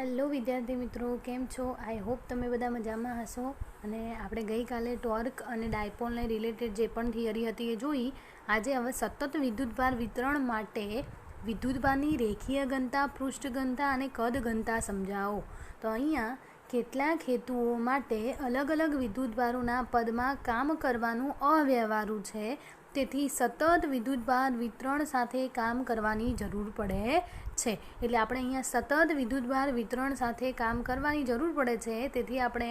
Hello વિદ્યાર્થી મિત્રો, કેમ છો? આઈ હોપ તમે બધા મજામાં હશો. અને આપણે ગઈકાલે ટોર્ક અને ડાયપોલને રિલેટેડ જે પણ થિયરી હતી એ જોઈ. આજે હવે સતત વિદ્યુતભાર વિતરણ માટે વિદ્યુતભારની રેખીય ઘનતા, પૃષ્ઠ ઘનતા અને કદ ઘનતા સમજાવો. તો અહીંયા કેટલાક હેતુઓ માટે અલગ અલગ વિદ્યુતભારોના પદમાં કામ કરવાનું અવ્યવહારુ છે. તેથી સતત વિદ્યુતભાર વિતરણ સાથે કામ કરવાની જરૂર પડે છે. એટલે આપણે અહીંયા સતત વિદ્યુતભાર વિતરણ સાથે કામ કરવાની જરૂર પડે છે. તેથી આપણે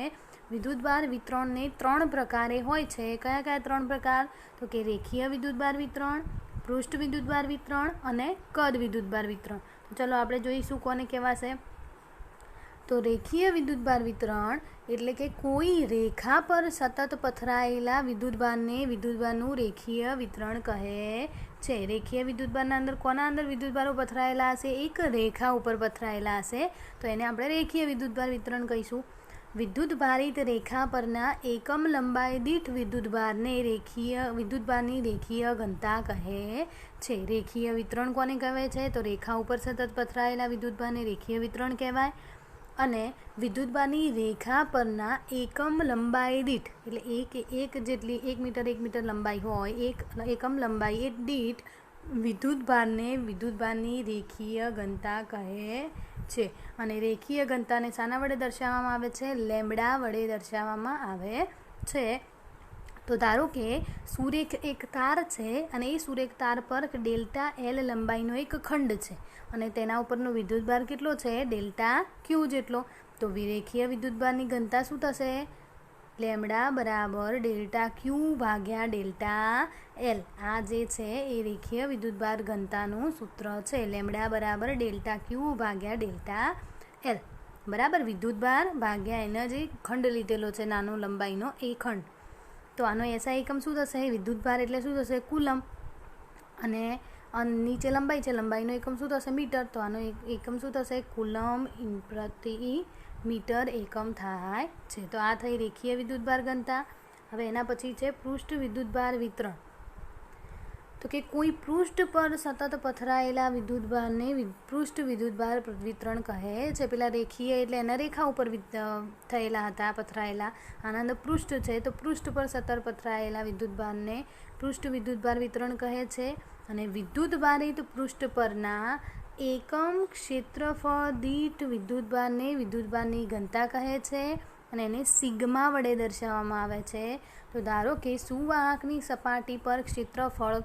વિદ્યુતભાર વિતરણને 3 પ્રકારે હોય છે. કયા કયા 3 પ્રકાર? તો કે રેખીય વિદ્યુતભાર વિતરણ, પૃષ્ઠ વિદ્યુતભાર વિતરણ અને કદ વિદ્યુતભાર વિતરણ. તો ચલો આપણે જોઈશું કોને કહેવાશે. તો રેખીય વિદ્યુતભાર વિતરણ એટલે કે કોઈ રેખા પર સતત પથરાયેલા વિદ્યુતભારને વિદ્યુતભારનું રેખીય વિતરણ કહે છે. રેખીય વિદ્યુતભારના અંદર કોના અંદર વિદ્યુતભારો પથરાયેલા હશે? એક રેખા ઉપર પથરાયેલા હશે. તો એને આપણે રેખીય વિદ્યુતભાર વિતરણ કહીશું. વિદ્યુતભારિત રેખા પરના એકમ લંબાઈ દીઠ વિદ્યુતભારને વિદ્યુતભારની રેખીય ઘનતા કહે છે. રેખીય વિતરણ કોને કહેવાય છે? તો રેખા ઉપર સતત પથરાયેલા વિદ્યુતભારને રેખીય વિતરણ કહેવાય. અને વિદ્યુતભારની રેખા પરના એકમ લંબાઈ દીઠ એટલે એક જેટલી 1 મીટર લંબાઈ હોય, એકમ લંબાઈ દીઠ વિદ્યુતભારની રેખીય ઘનતા કહે છે. અને રેખીય ઘનતાને શાના વડે દર્શાવવામાં આવે છે? લેમ્બડા વડે દર્શાવવામાં આવે છે. તો ધારો કે સુરેખ એક તાર છે અને એ સુરેખ તાર પર ડેલ્ટા એલ લંબાઈનો એક ખંડ છે અને તેના ઉપરનો વિદ્યુતભાર કેટલો છે? ડેલ્ટા ક્યુ જેટલો. તો રેખીય વિદ્યુતભારની ઘનતા શું થશે? લેમ્બડા બરાબર ડેલ્ટા ક્યુ ભાગ્યા ડેલ્ટા એલ. આ જે છે એ રેખીય વિદ્યુતભાર ઘનતાનું સૂત્ર છે. લેમ્બડા બરાબર ડેલ્ટા ક્યુ ભાગ્યા ડેલ્ટા એલ બરાબર વિદ્યુતભાર ભાગ્યા એનો જે ખંડ લીધેલો છે નાનો લંબાઈનો એ ખંડ. તો આનો એસઆઈ એકમ શું થશે? વિદ્યુતભાર એટલે શું થશે? કુલમ. અને નીચે લંબાઈ છે, લંબાઈનો એકમ શું થશે? મીટર. તો આનો એકમ શું થશે? કુલમ પ્રતિ મીટર એકમ થાય છે. તો આ થઈ રેખીય વિદ્યુતભાર ઘનતા. હવે એના પછી છે પૃષ્ઠ વિદ્યુતભાર વિતરણ. તો કે કોઈ પૃષ્ઠ પર સતત પથરાયેલા વિદ્યુતભારને પૃષ્ઠ વિદ્યુતભાર વિતરણ કહે છે. પેલા રેખીય એટલે એના રેખા ઉપર થયેલા હતા પથરાયેલા. આના અંદર પૃષ્ઠ છે તો પૃષ્ઠ પર સતત પથરાયેલા વિદ્યુતભારને પૃષ્ઠ વિદ્યુતભાર વિતરણ કહે છે. અને વિદ્યુતભારિત પૃષ્ઠ પરના એકમ ક્ષેત્રફળ દીઠ વિદ્યુતભારને વિદ્યુતભારની ઘનતા કહે છે. અને એને સિગ્મા વડે દર્શાવવામાં આવે છે. તો ધારો કે સુવાહકની સપાટી પર ક્ષેત્રફળ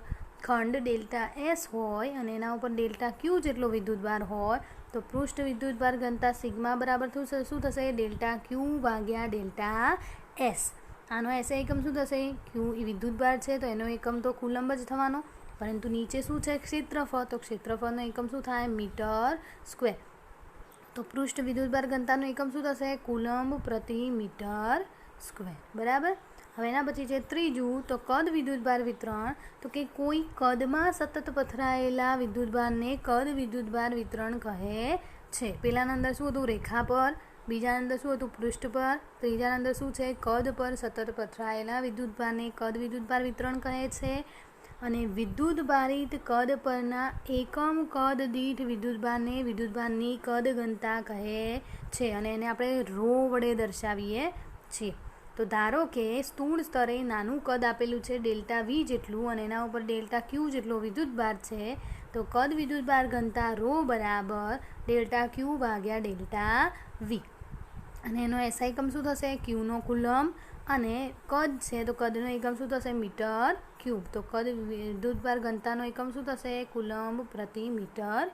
ખંડ ડેલ્ટા એસ હોય અને એના ઉપર ડેલ્ટા ક્યુ જેટલો વિદ્યુતભાર હોય તો પૃષ્ઠ વિદ્યુતભાર ઘનતા સિગ્મા બરાબર શું થશે? ડેલ્ટા ક્યુ ભાગ્યા ડેલ્ટા એસ. આનો એસઆઈ એકમ શું થશે? ક્યુ એ વિદ્યુતભાર છે તો એનો એકમ તો કુલંબ જ થવાનો. પરંતુ નીચે શું છે? ક્ષેત્રફળ. તો ક્ષેત્રફળનો એકમ શું થાય? Metre square. તો પૃષ્ઠ વિદ્યુતભાર ઘનતાનો એકમ શું થશે? કુલંબ પ્રતિ મીટર સ્ક્વેર. બરાબર. હવે એના પછી છે ત્રીજું, તો કદ વિદ્યુતભાર વિતરણ. તો કે કોઈ કદમાં સતત પથરાયેલા વિદ્યુતભારને કદ વિદ્યુતભાર વિતરણ કહે છે. પહેલાના અંદર શું હતું? રેખા પર. બીજાના અંદર શું હતું? પૃષ્ઠ પર. ત્રીજાના અંદર શું છે? કદ પર સતત પથરાયેલા વિદ્યુતભારને કદ વિદ્યુતભાર વિતરણ કહે છે. અને વિદ્યુતભારિત કદ પરના એકમ કદ દીઠ વિદ્યુતભારને વિદ્યુતભારની કદ ઘનતા કહે છે. અને એને આપણે રો વડે દર્શાવીએ છીએ. તો ધારો કે સ્થૂળ સ્તરે નાનું કદ આપેલું છે ડેલ્ટા વી જેટલું અને એના ઉપર ડેલ્ટા ક્યુ જેટલો વિદ્યુતભાર છે. તો કદ વિદ્યુતભાર ઘનતા રો બરાબર ડેલ્ટા ક્યુ ભાગ્યા ડેલ્ટા વી. અને એનો એસઆઈ એકમ શું થશે? ક્યુનો કુલમ. અને કદ છે તો કદનો એકમ શું થશે? Metre cube. તો કદ વિદ્યુતભાર ઘનતાનો એકમ શું થશે? કુલંબ પ્રતિ મીટર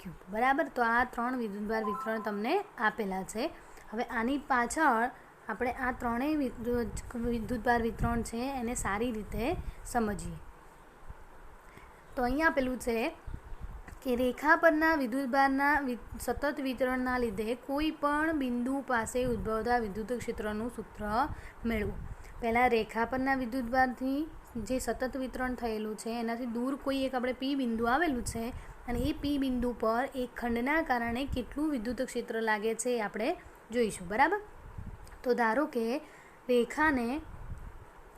ક્યુબ. બરાબર. તો આ 3 વિદ્યુતભાર વિતરણ તમને આપેલા છે. હવે આની પાછળ આપણે આ ત્રણેય વિદ્યુતભાર વિતરણ છે એને સારી રીતે સમજીએ. તો અહીંયા આપેલું છે કે રેખા પરના વિદ્યુતભારના સતત વિતરણના લીધે કોઈ પણ બિંદુ પાસે ઉદ્ભવતા વિદ્યુત ક્ષેત્રનું સૂત્ર મેળવો. પહેલાં રેખા પરના વિદ્યુતભારથી જે સતત વિતરણ થયેલું છે એનાથી દૂર કોઈ એક આપણે પી બિંદુ આવેલું છે અને એ પી બિંદુ પર એક ખંડના કારણે કેટલું વિદ્યુત ક્ષેત્ર લાગે છે એ આપણે જોઈશું. બરાબર. તો ધારો કે રેખાને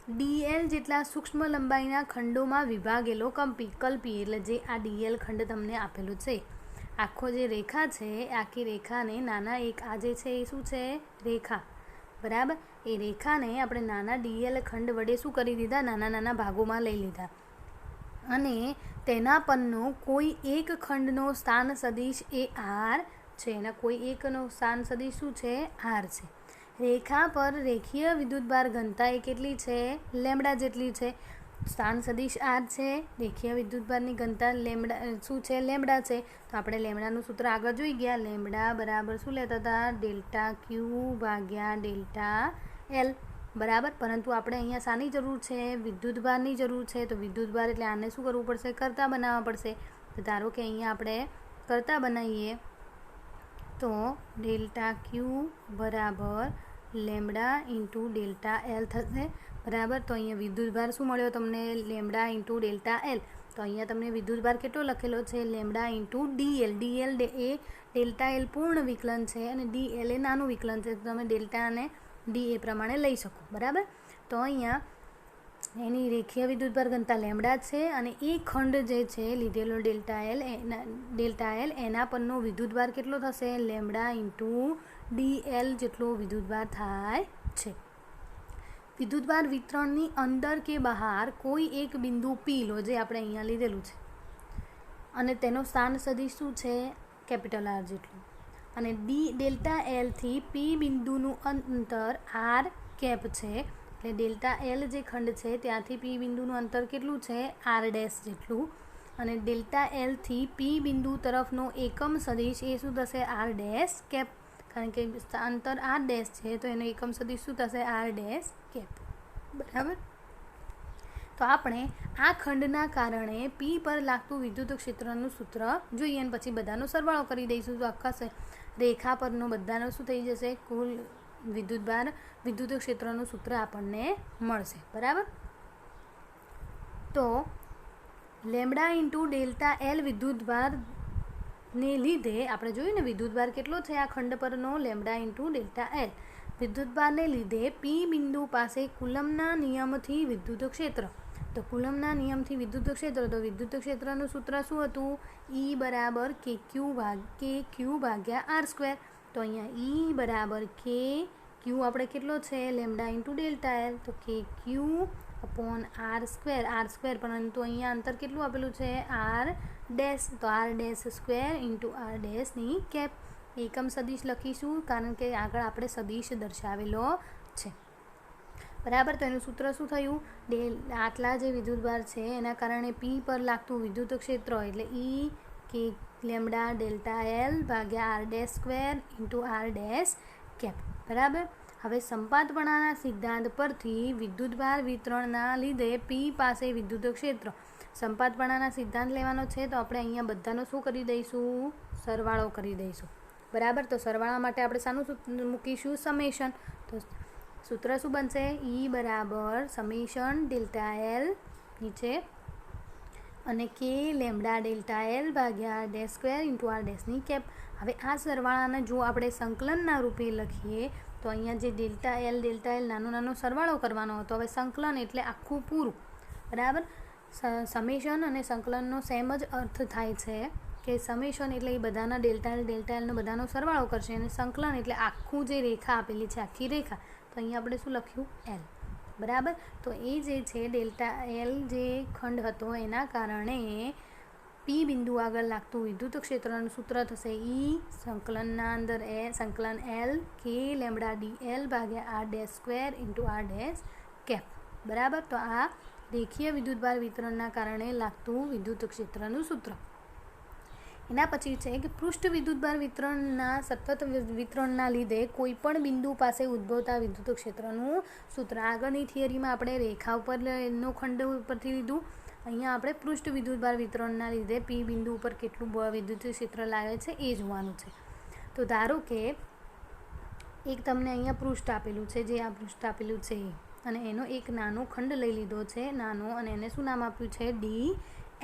ડીએલ જેટલા સૂક્ષ્મ લંબાઈના ખંડોમાં વિભાગેલો કલ્પી એટલે જે આ ડીએલ ખંડ તમને આપેલું છે આખો જે રેખા છે આખી રેખાને નાના એક આ જે છે એ શું છે રેખા, બરાબર. એ રેખાને આપણે નાના ડીએલ ખંડ વડે શું કરી દીધા, નાના નાના ભાગોમાં લઈ લીધા અને તેના પરનો કોઈ એક ખંડનો સ્થાન સદિશ એ આર છે. એના કોઈ એકનો સ્થાન સદિશ શું છે, આર છે. રેખા પર રેખીય વિદ્યુતભાર ઘનતા એ કેટલી છે, લેમ્બડા જેટલી છે. સ્થાન સદિશ આર છે, રેખીય વિદ્યુતભારની ઘનતા લેમ્બડા શું છે, લેમ્બડા છે. તો આપણે લેમ્બડાનું સૂત્ર આગળ જોઈ ગયા. લેમ્બડા બરાબર શું લેતા હતા, ડેલ્ટા ક્યુ ભાગ્યા ડેલ્ટા એલ, બરાબર. પરંતુ આપણે અહીંયા શાની જરૂર છે, વિદ્યુતભારની જરૂર છે. તો વિદ્યુતભાર એટલે આને શું કરવું પડશે, કરતા બનાવવા પડશે. તો ધારો કે અહીંયા આપણે કરતા બનાવીએ તો ડેલ્ટા ક્યુ બરાબર લેમ્બડા ઇન્ટુ ડેલ્ટા એલ થશે, બરાબર. તો અહીંયા વિદ્યુતભાર શું મળ્યો તમને, લેમ્બડા ઇન્ટુ ડેલ્ટા એલ. તો અહીંયા તમને વિદ્યુતભાર કેટલો લખેલો છે, લેમ્બડા ઇન્ટુ ડીએલ. ડીએલ એ ડેલ્ટા એલ પૂર્ણ વિકલન છે અને ડીએલ એ નાનું વિકલન છે. તો તમે ડેલ્ટા અને ડી એ પ્રમાણે લઈ શકો, બરાબર. તો અહીંયા એની રેખીય વિદ્યુતભાર ઘનતા લેમ્બડા છે અને એ ખંડ જે છે લીધેલો ડેલ્ટા એલ એના પરનો વિદ્યુતભાર કેટલો થશે, લેમ્બડા ઇન્ટુ ડીએલ જેટલો વિદ્યુતભાર થાય છે. વિદ્યુતભાર વિતરણની અંદર કે બહાર કોઈ એક બિંદુ પી લો, જે આપણે અહીંયા લીધેલું છે, અને તેનો સ્થાન સદિશ શું છે, કેપિટલ આર જેટલું. અને ડેલ્ટા એલથી પી બિંદુનું અંતર આર કેપ છે. એટલે ડેલ્ટા એલ જે ખંડ છે ત્યાંથી પી બિંદુનું અંતર કેટલું છે, આર ડેશ જેટલું. અને ડેલ્ટા એલથી પી બિંદુ તરફનો એકમ સદિશ એ શું થશે, આર ડેશ કેપ. કારણ કે અંતર આર ડેશ છે તો એનો એકમ સદિશ શું થશે, આર ડેશ કેપ, બરાબર. તો આપણે આ ખંડના કારણે પી પર લાગતું વિદ્યુત ક્ષેત્રનું સૂત્ર જોઈએ અને પછી બધાનો સરવાળો કરી દઈશું. તો આખા રેખા પરનો બધાનો શું થઈ જશે, કુલ વિદ્યુત ક્ષેત્રનું સૂત્ર આપણને મળશે, બરાબર. તો લેમ્બડા ઇન્ટુ ડેલ્ટા એલ વિદ્યુતભારને લીધે આપણે જોયું ને વિદ્યુતભાર કેટલો છે આ ખંડ પરનો, લેમ્બડા ઇન્ટુ ડેલ્ટા એલ. વિદ્યુતભારને લીધે પી બિંદુ પાસે કુલમના નિયમથી વિદ્યુત ક્ષેત્ર. તો કુલમના નિયમથી વિદ્યુત ક્ષેત્ર, તો વિદ્યુત ક્ષેત્રનું સૂત્ર શું હતું, ઈ બરાબર કે ક્યુ ભાગ્યા આર સ્ક્વેર. તો અહીંયા ઈ બરાબર કે ક્યુ આપણે કેટલો છે, લેમ્બડા ઇન્ટુ ડેલ્ટા એલ. તો કે ક્યુ અપોન આર સ્ક્વેર, પરંતુ અહીંયા અંતર કેટલું આપેલું છે, આર ડેશ. તો r dash square into r ડેશની કેપ. એકમ સદિશ લખીશું કારણ કે આગળ આપણે સદિશ દર્શાવેલો છે, બરાબર. તો એનું સૂત્ર શું થયું, આટલા જે વિદ્યુતભાર છે એના કારણે પી પર લાગતું વિદ્યુત ક્ષેત્ર એટલે E K lambda delta L ભાગ્યા R dash square into R dash cap, બરાબર. હવે સંપાતપણાના સિદ્ધાંત પરથી વિદ્યુતભાર વિતરણના લીધે પી પાસે વિદ્યુત ક્ષેત્ર, સંપાતપણાના સિદ્ધાંત લેવાનો છે તો આપણે અહીંયા બધાનો શું કરી દઈશું, સરવાળો કરી દઈશું, બરાબર. તો સરવાળા માટે આપણે શાનું મૂકીશું, સમેશન. તો સૂત્ર શું બનશે, ઈ બરાબર સમેશન ડેલ્ટા એલ નીચે અને કે લેમ્બડા ડેલ્ટા એલ ભાગ્યા R dash square into r ડેશની કેપ. હવે આ સરવાળાને જો આપણે સંકલનના રૂપે લખીએ તો અહીંયા જે ડેલ્ટા એલ નાનો સરવાળો કરવાનો હતો. હવે સંકલન એટલે આખું પૂરું, બરાબર. સમેશન અને સંકલનનો સેમ જ અર્થ થાય છે કે સમેશન એટલે એ બધાના ડેલ્ટા એલનો બધાનો સરવાળો કરશે અને સંકલન એટલે આખું જે રેખા આપેલી છે આખી રેખા. તો અહીંયા આપણે શું લખ્યું, એલ, બરાબર. તો એ જે છે ડેલ્ટા એલ જે ખંડ હતો એના કારણે પી બિંદુ આગળ લાગતું વિદ્યુત ક્ષેત્રનું સૂત્ર થશે ઈ સંકલનના અંદર સંકલન l k lambda d l ભાગ્યા R dash square into R dash cap, બરાબર. તો આ રેખીય વિદ્યુતભાર વિતરણના કારણે લાગતું વિદ્યુત ક્ષેત્રનું સૂત્ર. એના પછી છે કે પૃષ્ઠ વિદ્યુતભાર વિતરણના સતત વિતરણના લીધે કોઈપણ બિંદુ પાસે ઉદ્ભવતા વિદ્યુત ક્ષેત્રનું સૂત્ર. આગળની થિયરીમાં આપણે રેખા ઉપર એનો ખંડ ઉપરથી લીધું, અહીંયા આપણે પૃષ્ઠ વિદ્યુતભાર વિતરણના લીધે પી બિંદુ ઉપર કેટલું વિદ્યુત ક્ષેત્ર લાગે છે એ જોવાનું છે. તો ધારો કે એક તમને અહીંયા પૃષ્ઠ આપેલું છે, જે આ પૃષ્ઠ આપેલું છે અને એનો એક નાનો ખંડ લઈ લીધો છે નાનો, અને એને શું નામ આપ્યું છે, ડી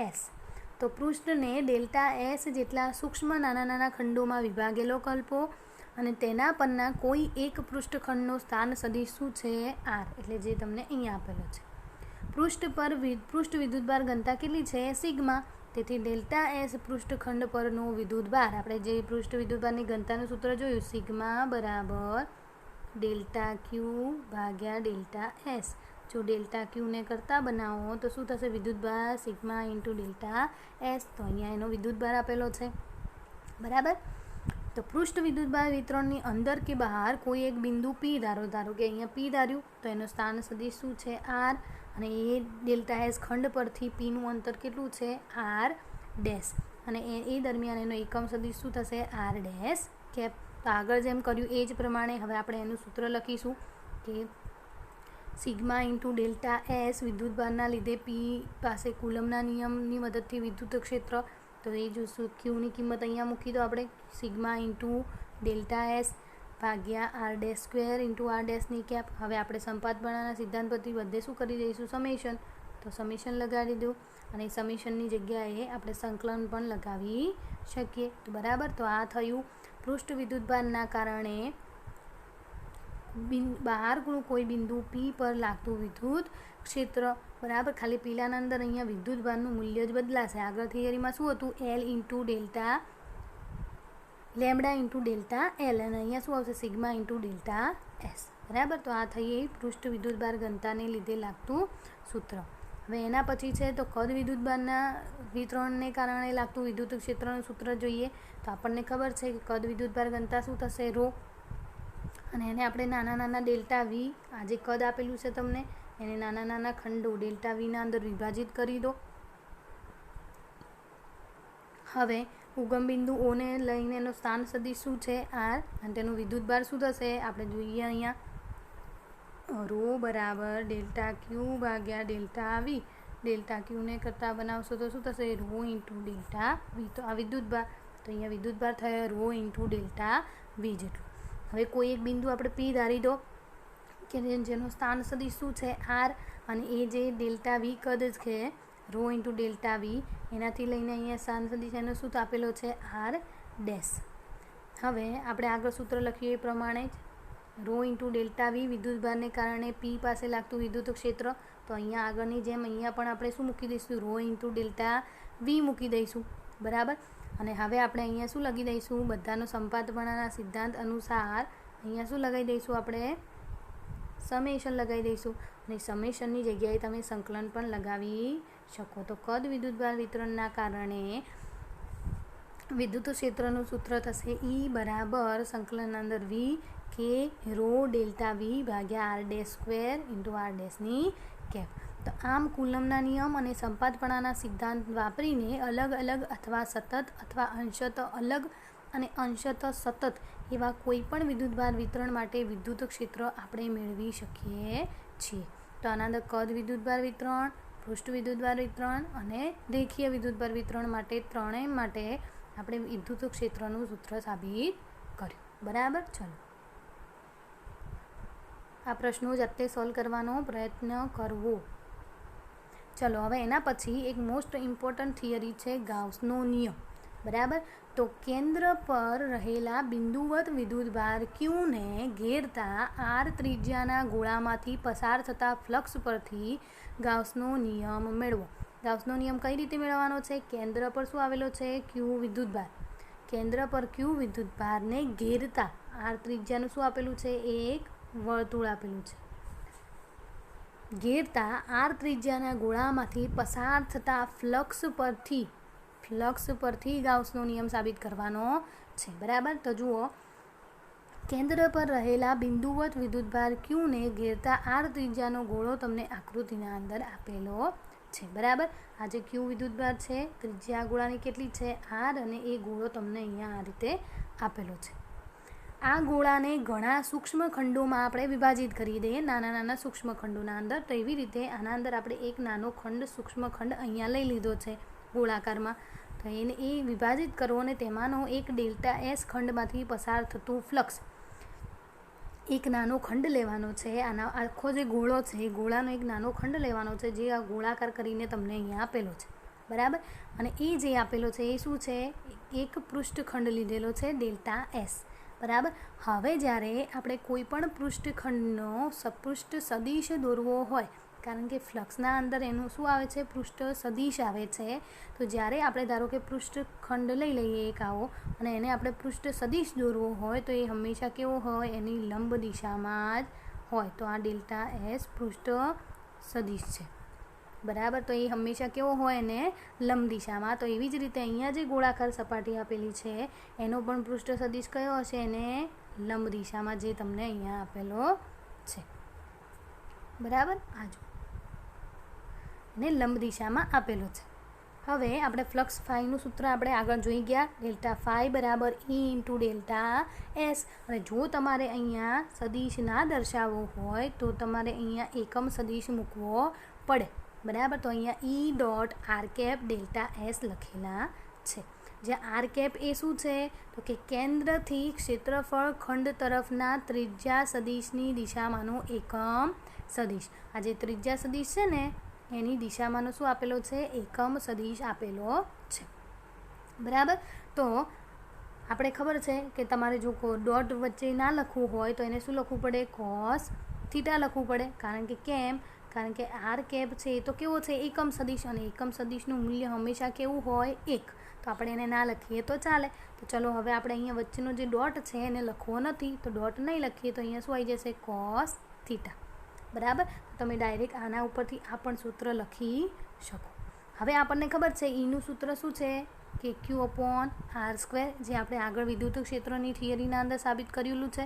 એસ. તો પૃષ્ઠને ડેલ્ટા એસ જેટલા સૂક્ષ્મ નાના ખંડોમાં વિભાગેલો કલ્પો અને તેના પરના કોઈ એક પૃષ્ઠખંડનો સ્થાન સદિશ શું છે, આર, એટલે જે તમને અહીંયા આપેલો છે. પૃષ્ઠ વિદ્યુતભાર ઘનતા કેટલી છે, સિગ્મા. તેથી ડેલ્ટા એસ પૃષ્ઠખંડ પરનો વિદ્યુતભાર, આપણે જે પૃષ્ઠ વિદ્યુતભારની ઘનતાનું સૂત્ર જોયું, સિગ્મા બરાબર ડેલ્ટા ક્યુ ભાગ્યા ડેલ્ટા એસ. જો ડેલ્ટા ક્યુને કરતાં બનાવો તો શું થશે? વિદ્યુતભાર સિગ્મા ઇન્ટુ ડેલ્ટા એસ. તો અહીંયા એનો વિદ્યુતભાર આપેલો છે, બરાબર. તો પૃષ્ઠ વિદ્યુતભાર વિતરણની અંદર કે બહાર કોઈ એક બિંદુ પી ધારો કે અહીંયા પી ધાર્યું, તો એનો સ્થાન સદિશ શું છે? આર. અને એ ડેલ્ટા એસ ખંડ પરથી પીનું અંતર કેટલું છે? R dash. અને એ દરમિયાન એનો એકમ સદિશ શું થશે? R dash cap. તો આગળ જેમ કર્યું એ જ પ્રમાણે હવે આપણે એનું સૂત્ર લખીશું કે સિગ્મા ઇન્ટુ ડેલ્ટા એસ વિદ્યુતભારના લીધે પી પાસે કુલમના નિયમની મદદથી વિદ્યુત ક્ષેત્ર. તો એ જો ક્યુની કિંમત અહીંયા મૂકી દો આપણે, સિગ્મા ઇન્ટુ ડેલ્ટા એસ ભાગ્યા R dash square into r ડેશની કેપ. હવે આપણે સંપાતપણાના સિદ્ધાંત પરથી બધે શું કરી દઈશું? સમેશન. તો સમેશન લગાડી દો અને સમેશનની જગ્યાએ આપણે સંકલન પણ લગાવી શકીએ. તો બરાબર. તો આ થયું પૃષ્ઠ વિદ્યુતભારના કારણે બહાર કોઈ બિંદુ પી પર લાગતું વિદ્યુત ક્ષેત્ર, બરાબર. ખાલી પીલાના અંદર અહીંયા વિદ્યુતભારનું મૂલ્ય જ બદલાશે. આગળ થિયરીમાં શું હતું? L into delta lambda into delta L, અને અહીંયા શું આવશે? સિગ્મા ઇન્ટુ ડેલ્ટા એસ, બરાબર. તો આ થઈએ પૃષ્ઠ વિદ્યુતભાર ઘનતાને લીધે લાગતું સૂત્ર. હવે એના પછી છે તો કદ વિદ્યુતભારના વિતરણને કારણે લાગતું વિદ્યુત ક્ષેત્રનું સૂત્ર જોઈએ. તો આપણને ખબર છે કે કદ વિદ્યુતભાર ઘનતા શું થશે? રો. અને એને આપણે નાના ડેલ્ટા વી, આ જે કદ આપેલું છે તમને, એને નાના ખંડો ડેલ્ટા વીના અંદર વિભાજિત કરી દો. હવે ઉગમ બિંદુ ઓને લઈને એનો સ્થાન સદિશ શું છે? આર. અને તેનું વિદ્યુતભાર શું થશે? આપણે જોઈએ અહીંયા રો બરાબર ડેલ્ટા ક્યુ ભાગ્યા ડેલ્ટા વી. ડેલ્ટા ક્યુને કરતાં બનાવશો તો શું થશે? Rho into delta V. તો આ વિદ્યુતભાર, તો અહીંયા વિદ્યુતભાર થયો રો ઇન્ટુ ડેલ્ટા વી જેટલું. હવે કોઈ એક બિંદુ આપણે પી ધારી દો કે જેનું સ્થાન સદિશ શું છે? આર. અને એ જે ડેલ્ટા વી કદ છે રો ઇન્ટુ ડેલ્ટા વી, એનાથી લઈને અહીંયા સ્થાન સદિશ એનો શું આપેલો છે? R dash. હવે આપણે આગળ સૂત્ર લખ્યું એ પ્રમાણે જ રો ઇન્ટુ ડેલ્ટા વી વિદ્યુતભારને કારણે પી પાસે લાગતું વિદ્યુત ક્ષેત્ર. તો અહીંયા આગળની જેમ અહીંયા પણ આપણે શું મૂકી દઈશું? રો ઇન્ટુ ડેલ્ટા વી મૂકી દઈશું, બરાબર. અને હવે આપણે અહીંયા શું લખી દઈશું? બધાનો સંપાતપણાના સિદ્ધાંત અનુસાર અહીંયા શું લગાવી દઈશું? આપણે સમેશન લગાવી દઈશું. અને સમેશનની જગ્યાએ તમે સંકલન પણ લગાવી શકો. તો કદ વિદ્યુતભાર વિતરણના કારણે વિદ્યુત ક્ષેત્રનું સૂત્ર થશે ઈ બરાબર સંકલન અંદર વી કે રો ડેલ્ટા વી ભાગ્યા R dash square into r ડેશની કેપ. તો આમ કુલમના નિયમ અને સંપાતપણાના સિદ્ધાંત વાપરીને અલગ અલગ અથવા સતત અથવા અંશતઃ અલગ અને અંશતઃ સતત એવા કોઈ પણ વિદ્યુતભાર વિતરણ માટે વિદ્યુત ક્ષેત્ર આપણે મેળવી શકીએ છીએ. તો આના અંદર કદ વિદ્યુતભાર વિતરણ, પૃષ્ઠ વિદ્યુતભાર વિતરણ અને રેખીય વિદ્યુતભાર વિતરણ માટે ત્રણેય માટે આપણે વિદ્યુત ક્ષેત્રનું સૂત્ર સાબિત કર્યું, બરાબર. ચલો આ પ્રશ્નો જાતે સોલ્વ કરવાનો પ્રયત્ન કરવો. ચલો હવે એના પછી એક મોસ્ટ ઇમ્પોર્ટન્ટ થિયરી છે ગાઉસનો નિયમ, બરાબર. તો કેન્દ્ર પર રહેલા બિંદુવત વિદ્યુતભાર ક્યુને ઘેરતા આર ત્રિજ્યાના ગોળામાંથી પસાર થતા ફ્લક્સ પરથી ગાઉસનો નિયમ મેળવો. ગાઉસનો નિયમ કઈ રીતે મેળવવાનો છે? કેન્દ્ર પર શું આવેલો છે? ક્યુ વિદ્યુતભાર. કેન્દ્ર પર ક્યુ વિદ્યુતભારને ઘેરતા આર ત્રિજ્યાનું શું આપેલું છે? એક વર્તુળ આપેલું છે. ઘેરતા આર ત્રિજ્યાના ગોળામાંથી પસાર થતા ફ્લક્સ પરથી ગાઉસનો નિયમ સાબિત કરવાનો છે, બરાબર. તો જુઓ, કેન્દ્ર પર રહેલા બિંદુવત વિદ્યુતભાર ક્યુને ઘેરતા આર ત્રિજ્યાનો ગોળો તમને આકૃતિના અંદર આપેલો છે, બરાબર. આ જે ક્યુ વિદ્યુતભાર છે, ત્રિજ્યા ગોળાની કેટલી છે? આર. અને એ ગોળો તમને અહીંયા આ રીતે આપેલો છે. આ ગોળાને ઘણા સૂક્ષ્મ ખંડોમાં આપણે વિભાજિત કરી દઈએ, નાના સૂક્ષ્મ ખંડોના અંદર. તો એવી રીતે આના અંદર આપણે એક નાનો ખંડ સૂક્ષ્મ ખંડ અહીંયા લઈ લીધો છે ગોળાકારમાં. તો એને એ વિભાજિત કરો અને તેમાંનો એક ડેલ્ટા એસ ખંડમાંથી પસાર થતું ફ્લક્સ એક નાનો ખંડ લેવાનો છે. આના આખો જે ગોળો છે એ ગોળાનો એક નાનો ખંડ લેવાનો છે જે આ ગોળાકાર કરીને તમને અહીંયા આપેલો છે, બરાબર. અને એ જે આપેલો છે એ શું છે? એક પૃષ્ઠખંડ લીધેલો છે ડેલ્ટા એસ, બરાબર. હવે જ્યારે આપણે કોઈ પણ પૃષ્ઠખંડનો સપૃષ્ઠ સદિશ દોરવો હોય, કારણ કે ફ્લક્સના અંદર એનું શું આવે છે, પૃષ્ઠ સદિશ આવે છે. તો જ્યારે આપણે ધારો કે પૃષ્ઠખંડ લઈ લઈએ એક આવો અને એને આપણે પૃષ્ઠ સદિશ દોરવો હોય તો એ હંમેશા કેવો હોય, એની લંબ દિશામાં જ હોય. તો આ ડેલ્ટા એસ પૃષ્ઠ સદિશ છે, બરાબર. તો એ હંમેશા કેવો હોય, એને લંબ દિશામાં. તો એવી જ રીતે અહીંયા જે ગોળાકાર સપાટી આપેલી છે એનો પણ પૃષ્ઠ સદિશ કયો હશે, એને લંબ દિશામાં, જે તમને અહીંયા આપેલો છે, બરાબર. આ જો એને લંબ દિશામાં આપેલો છે. હવે આપણે ફ્લક્સ ફાઈનું સૂત્ર આપણે આગળ જોઈ ગયા. ડેલ્ટા ફાઈ બરાબર E ઇન્ટુ ડેલ્ટા એસ. અને જો તમારે અહીંયા સદિશ ના દર્શાવવો હોય તો તમારે અહીંયા એકમ સદિશ મૂકવો પડે, બરાબર. તો અહીંયા E dot R cap delta S લખેલા છે. જ્યાં આર કેપ એ શું છે, તો કે કેન્દ્રથી ક્ષેત્રફળ ખંડ તરફના ત્રિજ્યા સદિશની દિશામાંનો એકમ સદિશ. આ જે ત્રિજ્યા સદિશ છે ને એની દિશામાંનો શું આપેલો છે, એકમ સદિશ આપેલો છે, બરાબર. તો આપણે ખબર છે કે તમારે જો ડોટ વચ્ચે ના લખવું હોય તો એને શું લખવું પડે, કોસ થીટા લખવું પડે. કારણ કે કેમ, કારણ કે આર કેપ છે એ તો કેવો છે, એકમ સદિશ, અને એકમ સદિશનું મૂલ્ય હંમેશા કેવું હોય, 1. તો આપણે એને ના લખીએ તો ચાલે. તો ચલો હવે આપણે અહીંયા વચ્ચેનો જે ડોટ છે એને લખવો નથી, તો ડોટ નહીં લખીએ તો અહીંયા શું આવી જશે, કોસ થીટા, બરાબર. તમે ડાયરેક્ટ આના ઉપરથી આ પણ સૂત્ર લખી શકો. હવે આપણને ખબર છે ઈનું સૂત્ર શું છે, કે ક્યુ અપોન આર સ્ક્વેર, જે આપણે આગળ વિદ્યુત ક્ષેત્રની થિયરીના અંદર સાબિત કરેલું છે.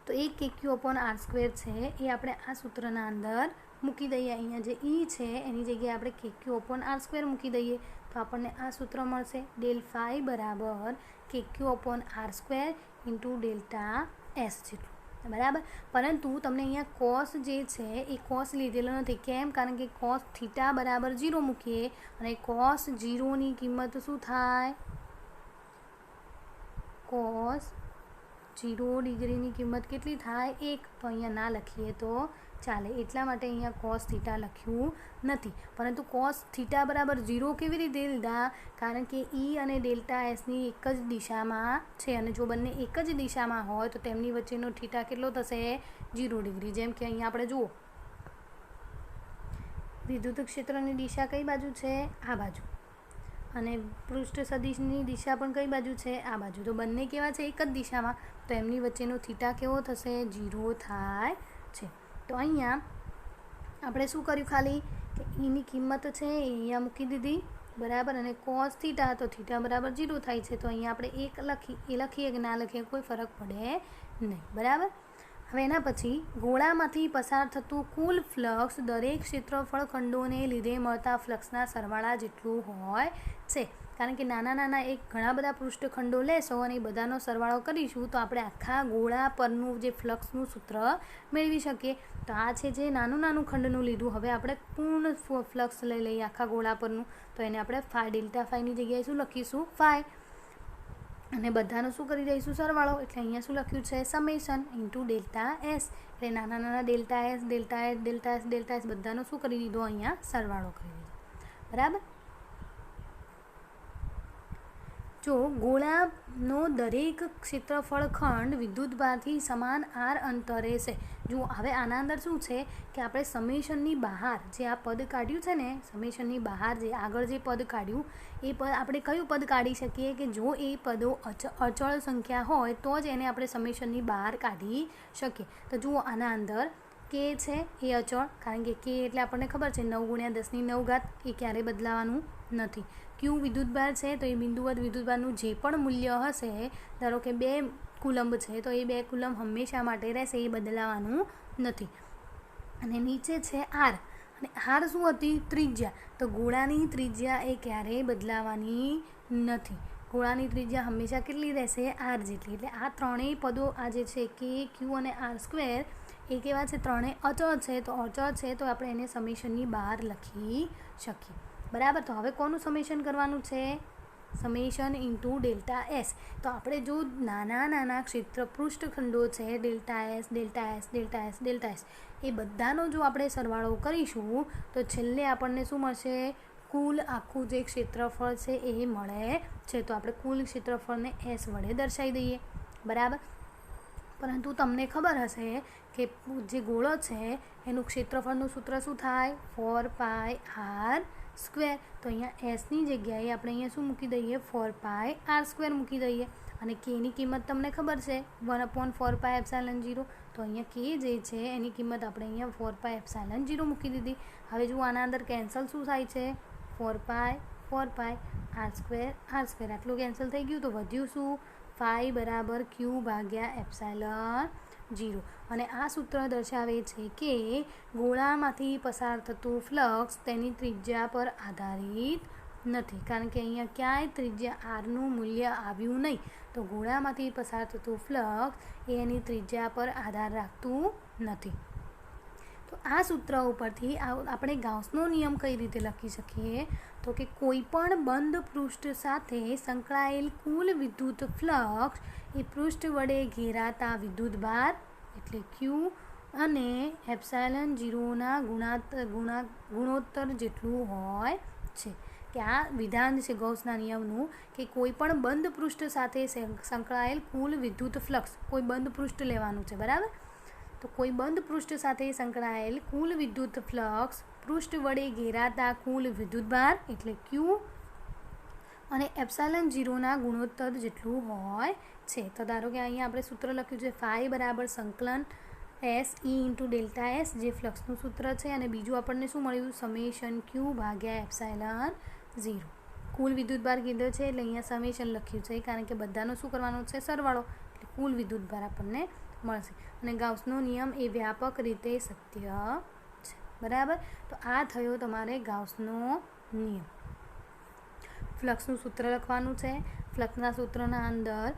તો એ કે ક્યુ અપોન આર સ્ક્વેર છે એ આપણે આ સૂત્રના અંદર મૂકી દઈએ. અહીંયા જે ઈ છે એની જગ્યાએ આપણે કે ક્યુ અપોન આર સ્ક્વેર મૂકી દઈએ તો આપણને આ સૂત્ર મળશે, ડેલ ફાઈ બરાબર k q upon r square into delta s જેટલું, બરાબર. પરંતુ તમને અહીંયા કોસ જે છે એ કોસ લીધેલો નથી. કેમ, કારણ કે કોસ થીટા બરાબર 0 મૂકીએ અને કોસ 0ની કિંમત શું થાય, કોસ 0 ડિગ્રીની કિંમત કેટલી થાય, 1. તો અહીંયા ના લખીએ તો ચાલે, એટલા માટે અહીંયા કોસ થીટા લખ્યું નથી. પરંતુ કોસ થીટા બરાબર 0 કેવી રીતે લીધા, કારણ કે E અને ડેલ્ટા એસની એક જ દિશામાં છે, અને જો બંને એક જ દિશામાં હોય તો તેમની વચ્ચેનો થીટા કેટલો થશે, 0 ડિગ્રી. જેમ કે અહીંયા આપણે જુઓ વિદ્યુત ક્ષેત્રની દિશા કઈ બાજુ છે, આ બાજુ, અને પૃષ્ઠ સદિશની દિશા પણ કઈ બાજુ છે, આ બાજુ. તો બંને કેવા છે, એક જ દિશામાં, તો એમની વચ્ચેનો થીટા કેવો થશે, 0 થાય છે. તો અહીંયા આપણે શું કર્યું, ખાલી કે ઈની કિંમત છે એ અહીંયા મૂકી દીધી, બરાબર. અને કોસ થીટા તો થીટા બરાબર 0 થાય છે, તો અહીંયા આપણે 1 લખીએ કે ના લખીએ કોઈ ફરક પડે નહીં, બરાબર. હવે એના પછી ગોળામાંથી પસાર થતું કુલ ફ્લક્સ દરેક ક્ષેત્રફળ ખંડોને લીધે મળતા ફ્લક્સના સરવાળા જેટલું હોય છે. કારણ કે નાના નાના એક ઘણા બધા પૃષ્ઠખંડો લેશો અને એ બધાનો સરવાળો કરીશું તો આપણે આખા ગોળા પરનું જે ફ્લક્સનું સૂત્ર મેળવી શકીએ. તો આ છે જે નાનું નાનું ખંડનું લીધું. હવે આપણે પૂર્ણ ફ્લક્સ લઈ લઈએ આખા ગોળા પરનું, તો એને આપણે ડેલ્ટા ફાઈની જગ્યાએ શું લખીશું, ફાઈ, અને બધાનો શું કરી દઈશું, સરવાળો. એટલે અહીંયા શું લખ્યું છે, સમેશન ઇન્ટુ ડેલ્ટા એસ. એટલે નાના નાના delta s delta s delta s delta S બધાનો શું કરી દીધો, અહીંયા સરવાળો કરી દીધો, બરાબર. જો ગોળાનો દરેક ક્ષેત્રફળ ખંડ વિદ્યુતભારથી સમાન આર અંતરે છે. જો હવે આના અંદર શું છે કે આપણે સમેશનની બહાર જે આ પદ કાઢ્યું છે ને, સમેશનની બહાર જે આગળ જે પદ કાઢ્યું એ પદ આપણે કયું પદ કાઢી શકીએ, કે જો એ પદો અચળ સંખ્યા હોય તો જ એને આપણે સમેશનની બહાર કાઢી શકીએ. તો જુઓ આના અંદર કે છે એ અચળ, કારણ કે કે એટલે આપણને ખબર છે 9 × 10⁹ એ ક્યારેય બદલાવાનું નથી. ક્યુ વિદ્યુતભાર છે તો એ બિંદુવત વિદ્યુતભારનું જે પણ મૂલ્ય હશે, ધારો કે 2 કુલંબ છે તો એ 2 કુલંબ હંમેશા માટે રહેશે, એ બદલાવાનું નથી. અને નીચે છે આર, અને આર શું હતી, ત્રિજ્યા. તો ગોળાની ત્રિજ્યા એ ક્યારેય બદલાવાની નથી. ગોળાની ત્રિજ્યા હંમેશા કેટલી રહેશે, આર જેટલી. એટલે આ ત્રણેય પદો આ જે છે કે ક્યુ અને આર સ્ક્વેર એ કેવા છે, ત્રણેય અચળ છે. તો અચળ છે તો આપણે એને સમેશનની બહાર લખી શકીએ, બરાબર. તો હવે કોનું સમેશન કરવાનું છે, સમેશન ઇન્ટુ ડેલ્ટા એસ. તો આપણે જો નાના નાના ક્ષેત્ર પૃષ્ઠખંડો છે delta s delta s delta s delta s એ બધાનો જો આપણે સરવાળો કરીશું તો છેલ્લે આપણને શું મળશે, કુલ આખું જે ક્ષેત્રફળ છે એ મળે છે. તો આપણે કુલ ક્ષેત્રફળને એસ વડે દર્શાવી દઈએ, બરાબર. પરંતુ તમને ખબર હશે કે જે ગોળો છે એનું ક્ષેત્રફળનું સૂત્ર શું થાય? 4πr². તો અહીંયા એસની જગ્યાએ આપણે અહીંયા શું મૂકી દઈએ? 4πr² મૂકી દઈએ. અને કેની કિંમત તમને ખબર છે 1/4πε0. તો અહીંયા કે જે છે એની કિંમત આપણે અહીંયા 4πε0 મૂકી દીધી. હવે જુઓ આના અંદર કેન્સલ શું થાય છે? 4π r². આટલું કેન્સલ થઈ ગયું. તો વધ્યું શું? phi બરાબર q ભાગ્યા ε0. અને આ સૂત્ર દર્શાવે છે કે ગોળામાંથી પસાર થતું ફ્લક્સ તેની ત્રિજ્યા પર આધારિત નથી, કારણ કે અહીંયા ક્યાંય ત્રિજ્યા આરનું મૂલ્ય આવ્યું નહીં. તો ગોળામાંથી પસાર થતું ફ્લક્સ એની ત્રિજ્યા પર આધાર રાખતું નથી. તો આ સૂત્ર ઉપરથી આપણે ગાઉસનો નિયમ કઈ રીતે લખી શકીએ? તો કે કોઈ પણ બંધ પૃષ્ઠ સાથે સંકળાયેલ કુલ વિદ્યુત ફ્લક્સ એ પૃષ્ઠ વડે ઘેરાતા વિદ્યુતભાર એટલે Q અને ε0ના ગુણોત્તર જેટલું હોય છે. કે આ વિધાન છે ગૌસના નિયમનું કે કોઈ પણ બંધ પૃષ્ઠ સાથે સંકળાયેલ કુલ વિદ્યુત ફ્લક્સ, કોઈ બંધ પૃષ્ઠ લેવાનું છે, બરાબર? તો કોઈ બંધ પૃષ્ઠ સાથે સંકળાયેલ કુલ વિદ્યુત ફ્લક્સ પૃષ્ઠ વડે ઘેરાતા કુલ વિદ્યુતભાર એટલે Q અને ε0ના ગુણોત્તર જેટલું હોય છે. તો ધારો કે અહીંયા આપણે સૂત્ર લખ્યું છે phi બરાબર સંકલન SE × ΔS જે ફ્લક્સનું સૂત્ર છે. અને બીજું આપણને શું મળ્યું? સમેશન Q ભાગ્યા ε0. કુલ વિદ્યુતભાર કીધો છે એટલે અહીંયા સમેશન લખ્યું છે, કારણ કે બધાનો શું કરવાનો છે? સરવાળો. એટલે કુલ વિદ્યુતભાર આપણને મળશે. અને ગાઉસનો નિયમ એ વ્યાપક રીતે સત્ય છે, બરાબર? તો આ થયો તમારે ગાઉસનો નિયમ. ફ્લક્સનું સૂત્ર લખવાનું છે. ફ્લક્સના સૂત્રના અંદર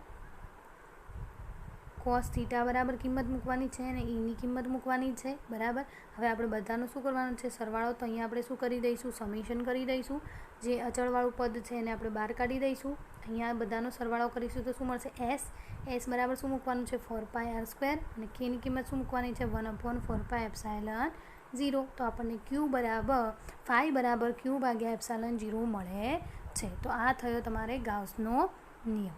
cos θ બરાબર કિંમત મૂકવાની છે અને એની કિંમત મૂકવાની છે, બરાબર? હવે આપણે બધાનું શું કરવાનું છે? સરવાળો. તો અહીંયા આપણે શું કરી દઈશું? સમેશન કરી દઈશું. જે અચળવાળું પદ છે એને આપણે બહાર કાઢી દઈશું. અહીંયા બધાનો સરવાળો કરીશું તો શું મળશે? S બરાબર શું મૂકવાનું છે? 4πr². અને કેની કિંમત શું મૂકવાની છે? 1/4πε0. તો આપણને phi બરાબર Q ભાગ્યા ε0 મળે છે. તો આ થયો તમારે ગાઉસનો નિયમ.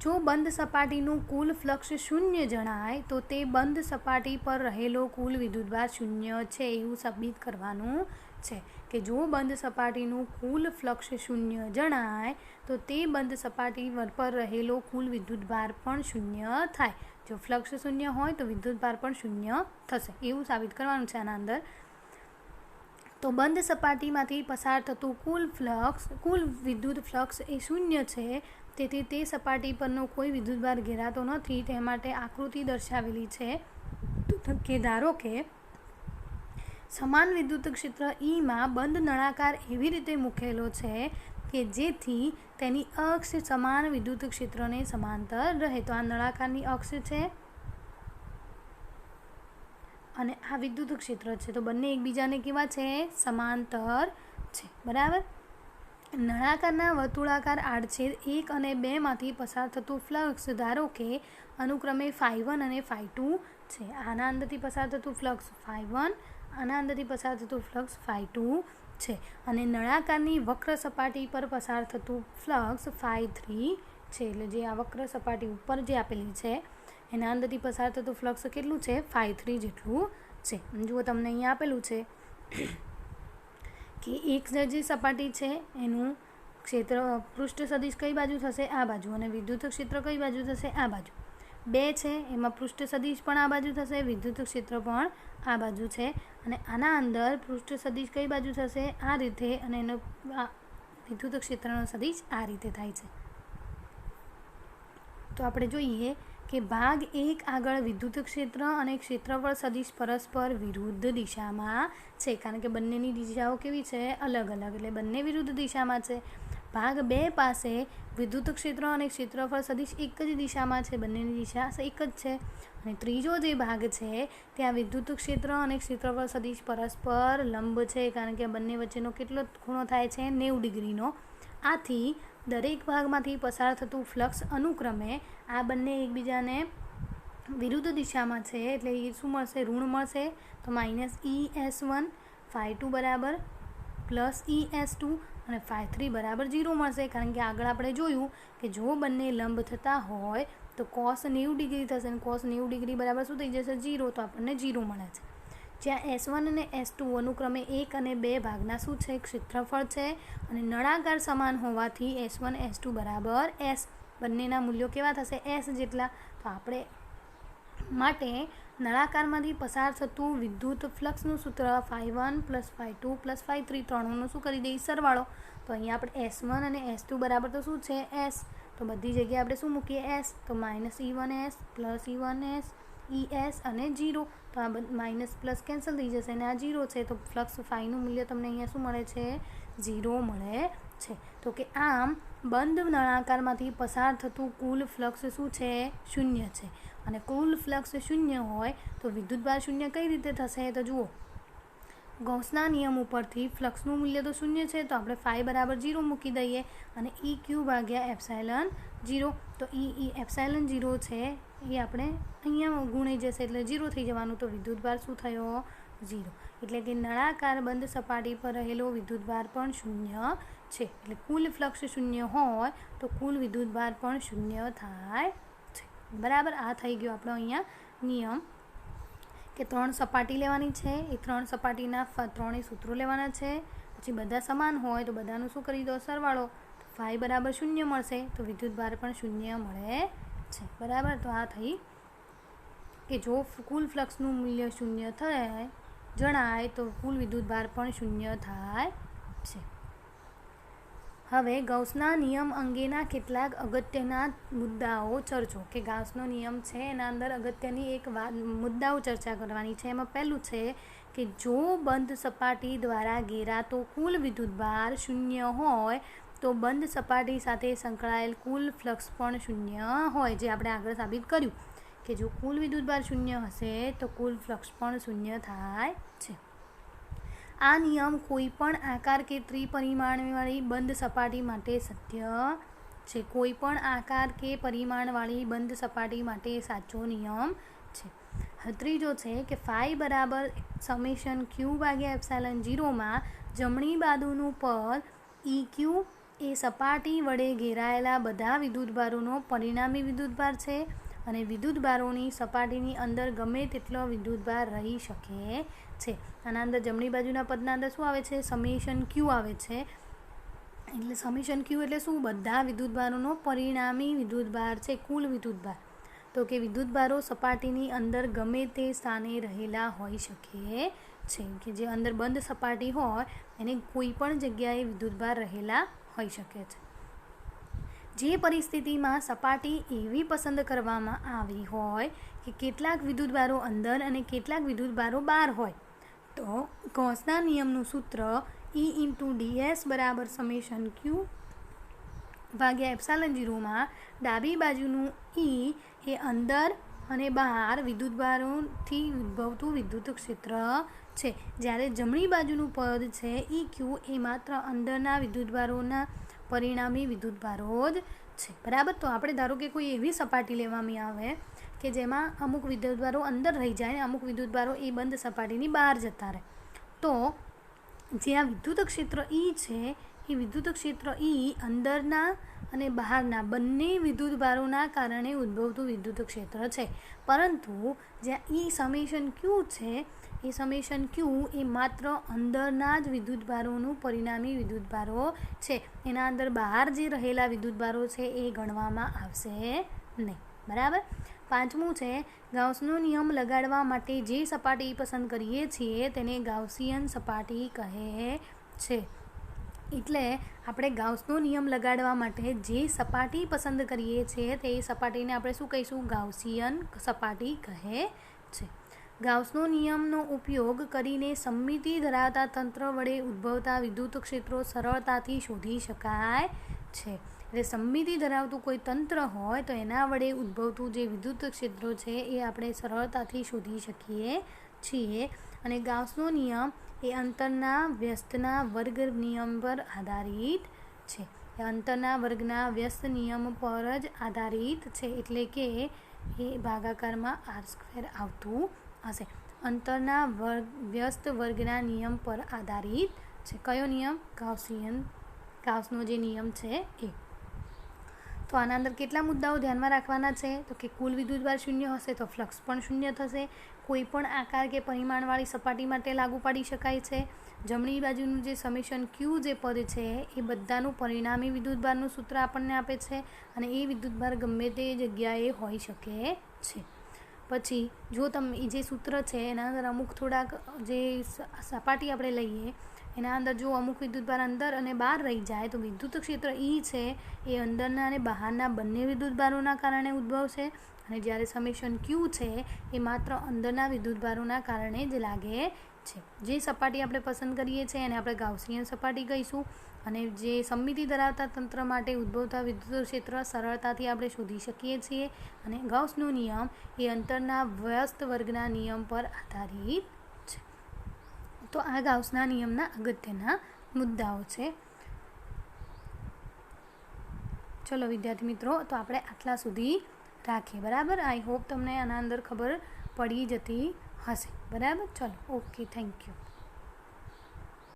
જો બંધ સપાટીનું કુલ ફ્લક્સ શૂન્ય જણાય તો તે બંધ સપાટી પર રહેલો કુલ વિદ્યુતભાર શૂન્ય છે એવું સાબિત કરવાનું છે. કે જો બંધ સપાટીનું કુલ ફ્લક્સ શૂન્ય જણાય તો તે બંધ સપાટી પર રહેલો કુલ વિદ્યુતભાર પણ શૂન્ય થાય. જો ફ્લક્સ શૂન્ય હોય તો વિદ્યુતભાર પણ શૂન્ય થશે એવું સાબિત કરવાનું છે આના અંદર. તો બંધ સપાટીમાંથી પસાર થતું કુલ વિદ્યુત ફ્લક્સ એ શૂન્ય છે. તેથી તે સપાટી પરનો કોઈ વિદ્યુતભાર ઘેરાતો નથી. તે માટે આકૃતિ દર્શાવેલી છે કે ધારો કે સમાન વિદ્યુત ક્ષેત્ર Eમાં બંધ નળાકાર એવી રીતે મૂકેલો છે કે જેથી તેની અક્ષ સમાન વિદ્યુત ક્ષેત્રને સમાંતર રહે. તો આ નળાકારની અક્ષ છે અને આ વિદ્યુત ક્ષેત્ર છે. તો બંને એકબીજાને કેવા છે? સમાંતર છે, બરાબર? નળાકારના વર્તુળાકાર આડછેદ 1 અને 2 માંથી પસાર થતું ફ્લક્સ ધારો કે અનુક્રમે ϕ1 અને ϕ2 છે. આના અંદરથી પસાર થતું ફ્લક્સ ϕ1, આના અંદરથી પસાર થતું ફ્લક્સ ϕ2 છે. અને નળાકારની વક્ર સપાટી પર પસાર થતું ફ્લક્સ ϕ3 છે. એટલે જે આ વક્ર સપાટી ઉપર જે આપેલી છે એના અંદરથી પસાર થતું ફ્લક્સ કેટલું છે? ϕ3 જેટલું છે. જુઓ તમને અહીંયા આપેલું છે કે એક જે સપાટી છે એનું ક્ષેત્ર પૃષ્ઠ સદિશ કઈ બાજુ થશે? આ બાજુ. અને વિદ્યુત ક્ષેત્ર કઈ બાજુ થશે? આ બાજુ. 2 છે એમાં પૃષ્ઠ સદિશ પણ આ બાજુ થશે, વિદ્યુત ક્ષેત્ર પણ આ બાજુ છે. અને આના અંદર પૃષ્ઠ સદિશ કઈ બાજુ થશે? આ રીતે. અને એનો વિદ્યુત ક્ષેત્રનો સદિશ આ રીતે થાય છે. તો આપણે જોઈએ કે ભાગ 1 આગળ વિદ્યુત ક્ષેત્ર અને ક્ષેત્રફળ સદિશ પરસ્પર વિરુદ્ધ દિશામાં છે, કારણ કે બંનેની દિશાઓ કેવી છે? અલગ અલગ. એટલે બંને વિરુદ્ધ દિશામાં છે. ભાગ 2 પાસે વિદ્યુત ક્ષેત્ર અને ક્ષેત્રફળ સદિશ એક જ દિશામાં છે, બંનેની દિશા એક જ છે. અને ત્રીજો જે ભાગ છે ત્યાં વિદ્યુત ક્ષેત્ર અને ક્ષેત્રફળ સદિશ પરસ્પર લંબ છે, કારણ કે બંને વચ્ચેનો કેટલો ખૂણો થાય છે? 90 ડિગ્રીનો. આથી દરેક ભાગમાંથી પસાર થતું ફ્લક્સ અનુક્રમે આ બંને એકબીજાને વિરુદ્ધ દિશામાં છે એટલે એ શું મળશે? ઋણ મળશે. તો -ES1 ϕ2 બરાબર +ES2 અને ϕ3 બરાબર 0 મળશે, કારણ કે આગળ આપણે જોયું કે જો બંને લંબ થતા હોય તો cos 90 ડિગ્રી થશે અને cos 90 ડિગ્રી બરાબર શું થઈ જશે 0, તો આપણને 0 મળે છે. જ્યાં S1 અને S2 અનુક્રમે 1 અને 2 ભાગના શું છે ક્ષેત્રફળ છે અને નળાકાર સમાન હોવાથી S1 S2 બરાબર S, બંનેના મૂલ્યો કેવા થશે S જેટલા. તો આપણે માટે નળાકારમાંથી પસાર થતું વિદ્યુત ફ્લક્સનું સૂત્ર φ1 + φ2 + φ3 ત્રણોનો શું કરી દઈએ સરવાળો. તો અહીંયા આપણે S1 અને S2 બરાબર તો શું છે S, તો બધી જગ્યાએ આપણે શું મૂકીએ S, તો -E1S + E1S ES અને 0, તો આ માઇનસ પ્લસ કેન્સલ થઈ જશે અને આ 0 છે, તો ફ્લક્સ ફાઈનું મૂલ્ય તમને અહીંયા શું મળે છે 0 મળે છે. તો કે આમ બંધ નળાકારમાંથી પસાર થતું કુલ ફ્લક્સ શું છે 0 છે અને કુલ ફ્લક્સ 0 હોય તો વિદ્યુતભાર 0 કઈ રીતે થશે. તો જુઓ, ગૌસના નિયમ ઉપરથી ફ્લક્સનું મૂલ્ય તો 0 છે, તો આપણે φ બરાબર 0 મૂકી દઈએ અને EQ ભાગ્યા એપ્સાઇલન 0, તો એપ્સાઇલન 0 છે એ આપણે અહીંયા ગુણાઈ જશે એટલે 0 થઈ જવાનું. તો વિદ્યુતભાર શું થયો 0, એટલે કે નળાકાર બંધ સપાટી પર રહેલો વિદ્યુતભાર પણ 0 છે. એટલે કુલ ફ્લક્સ 0 હોય તો કુલ વિદ્યુતભાર પણ 0 થાય છે. બરાબર, આ થઈ ગયો આપણો અહીંયા નિયમ કે 3 સપાટી લેવાની છે, એ 3 સપાટીના ત્રણેય સૂત્રો લેવાના છે, પછી બધા સમાન હોય તો બધાનું શું કરી દો સરવાળો, તો φ બરાબર 0 મળશે, તો વિદ્યુતભાર પણ 0 મળે છે. બરાબર, તો આ થઈ કે જો કુલ ફ્લક્સનું મૂલ્ય 0 થાય જણાય તો કુલ વિદ્યુતભાર પણ 0 થાય છે. હવે ગૌસના નિયમ અંગેના કેટલાક અગત્યના મુદ્દાઓ ચર્ચો, કે ગૌસનો નિયમ છે એના અંદર અગત્યની એક મુદ્દાઓ ચર્ચા કરવાની છે. એમાં પહેલું છે કે જો બંધ સપાટી દ્વારા ઘેરાતો કુલ વિદ્યુતભાર 0 હોય તો બંધ સપાટી સાથે સંકળાયેલ કુલ ફ્લક્સ પણ 0 હોય, જે આપણે આગળ સાબિત કર્યું કે જો કુલ વિદ્યુતભાર 0 હશે તો કુલ ફ્લક્સ પણ 0 થાય છે. આ નિયમ કોઈ પણ આકાર કે ત્રિપરિમાણવાળી બંધ સપાટી માટે સત્ય છે. કોઈ પણ આકાર કે પરિમાણવાળી બંધ સપાટી માટે સાચો નિયમ છે. ત્રીજો છે કે φ બરાબર q/ε0 માં જમણી બાજુનું પદ EQ એ સપાટી વડે ઘેરાયેલા બધા વિદ્યુતભારોનો પરિણામી વિદ્યુતભાર છે અને વિદ્યુતભારોની સપાટીની અંદર ગમે તેટલો વિદ્યુતભાર રહી શકે છે. આના અંદર જમણી બાજુના પદના અંદર શું આવે છે q આવે છે, એટલે q એટલે શું બધા વિદ્યુતભારોનો પરિણામી વિદ્યુતભાર છે કુલ વિદ્યુતભાર. તો કે વિદ્યુતભારો સપાટીની અંદર ગમે તે સ્થાને રહેલા હોઈ શકે છે, કે જે અંદર બંધ સપાટી હોય એને કોઈ પણ જગ્યાએ વિદ્યુતભાર રહેલા હોઈ શકે છે. જે પરિસ્થિતિમાં સપાટી એવી પસંદ કરવામાં આવી હોય કે કેટલાક વિદ્યુતભારો અંદર અને કેટલાક વિદ્યુતભારો બહાર હોય, તો ગૌસના નિયમનું સૂત્ર E/ds બરાબર q/ε0 માં ડાબી બાજુનું E એ અંદર અને બહાર વિદ્યુતભારોથી ઉદ્ભવતું વિદ્યુત ક્ષેત્ર છે, જ્યારે જમણી બાજુનું પદ છે EQ એ માત્ર અંદરના વિદ્યુતભારોના પરિણામી વિદ્યુતભારો જ છે. બરાબર, તો આપણે ધારો કે કોઈ એવી સપાટી લેવામાં આવે કે જેમાં અમુક વિદ્યુતભારો અંદર રહી જાય અને અમુક વિદ્યુતભારો એ બંધ સપાટીની બહાર જતા રહે, તો જે આ વિદ્યુત ક્ષેત્ર E છે એ વિદ્યુત ક્ષેત્ર E અંદરના અને બહારના બંને વિદ્યુતભારોના કારણે ઉદ્ભવતું વિદ્યુત ક્ષેત્ર છે. પરંતુ જ્યાં E∑ q છે એ q એ માત્ર અંદરના જ વિદ્યુતભારોનું પરિણામી વિદ્યુતભારો છે, એના અંદર બહાર જે રહેલા વિદ્યુતભારો છે એ ગણવામાં આવશે નહીં. બરાબર. પાંચમું છે ગાઉસનો નિયમ લગાડવા માટે જે સપાટી પસંદ કરીએ છીએ તેને ગાઉસિયન સપાટી કહે છે. એટલે આપણે ગાઉસનો નિયમ લગાડવા માટે જે સપાટી પસંદ કરીએ છીએ તે સપાટીને આપણે શું કહીશું ગાઉસિયન સપાટી કહે છે. ગાઉસનો નિયમનો ઉપયોગ કરીને સમમિતિ ધરાવતા તંત્ર વડે ઉદ્ભવતા વિદ્યુત ક્ષેત્રો સરળતાથી શોધી શકાય છે. એટલે સમમિતિ ધરાવતું કોઈ તંત્ર હોય તો એના વડે ઉદ્ભવતું જે વિદ્યુત ક્ષેત્રો છે એ આપણે સરળતાથી શોધી શકીએ છીએ. અને ગાઉસનો નિયમ એ અંતરના વ્યસ્તના વર્ગ નિયમ પર આધારિત છે. અંતરના વર્ગના વ્યસ્ત નિયમ પર જ આધારિત છે, એટલે કે એ ભાગાકારમાં r² આવતું હશે. અંતરના વ્યસ્ત વર્ગના નિયમ પર આધારિત છે. કયો નિયમ? ગાઉસનો જે નિયમ છે એ. તો આના અંદર કેટલા મુદ્દાઓ ધ્યાનમાં રાખવાના છે? તો કે કુલ વિદ્યુતભાર શૂન્ય હશે તો ફ્લક્સ પણ શૂન્ય થશે. કોઈ પણ આકાર કે પરિમાણવાળી સપાટી માટે લાગુ પાડી શકાય છે. જમણી બાજુનું જે સમેશન ક્યુ જે પદ છે એ બધાનું પરિણામી વિદ્યુતભારનું સૂત્ર આપણને આપે છે અને એ વિદ્યુતભાર ગમે તે જગ્યાએ હોઈ શકે છે. પછી જો તમે જે સૂત્ર છે એના અંદર અમુક થોડાક જે સપાટી આપણે લઈએ એના અંદર જો અમુક વિદ્યુતભાર અંદર અને બહાર રહી જાય તો વિદ્યુત ક્ષેત્ર E છે એ અંદરના અને બહારના બંને વિદ્યુતભારોના કારણે ઉદ્ભવશે અને જ્યારે સમેશન ક્યુ છે એ માત્ર અંદરના વિદ્યુતભારોના કારણે જ લાગે છે. જે સપાટી આપણે પસંદ કરીએ છીએ એને આપણે ગાઉસિયન સપાટી કહીશું અને જે સમમિતિ ધરાવતા તંત્ર માટે ઉદ્ભવતા વિદ્યુત ક્ષેત્ર સરળતાથી આપણે શોધી શકીએ છીએ અને ગાઉસનો નિયમ એ અંતરના વ્યસ્ત વર્ગના નિયમ પર આધારિત છે. તો આ ગાઉસના નિયમના અગત્યના મુદ્દાઓ છે. ચલો વિદ્યાર્થી મિત્રો, તો આપણે આટલા સુધી રાખીએ. બરાબર. આઈ હોપ તમને આના અંદર ખબર પડી જતી હશે. બરાબર. ચલો, ઓકે, થેન્ક યુ.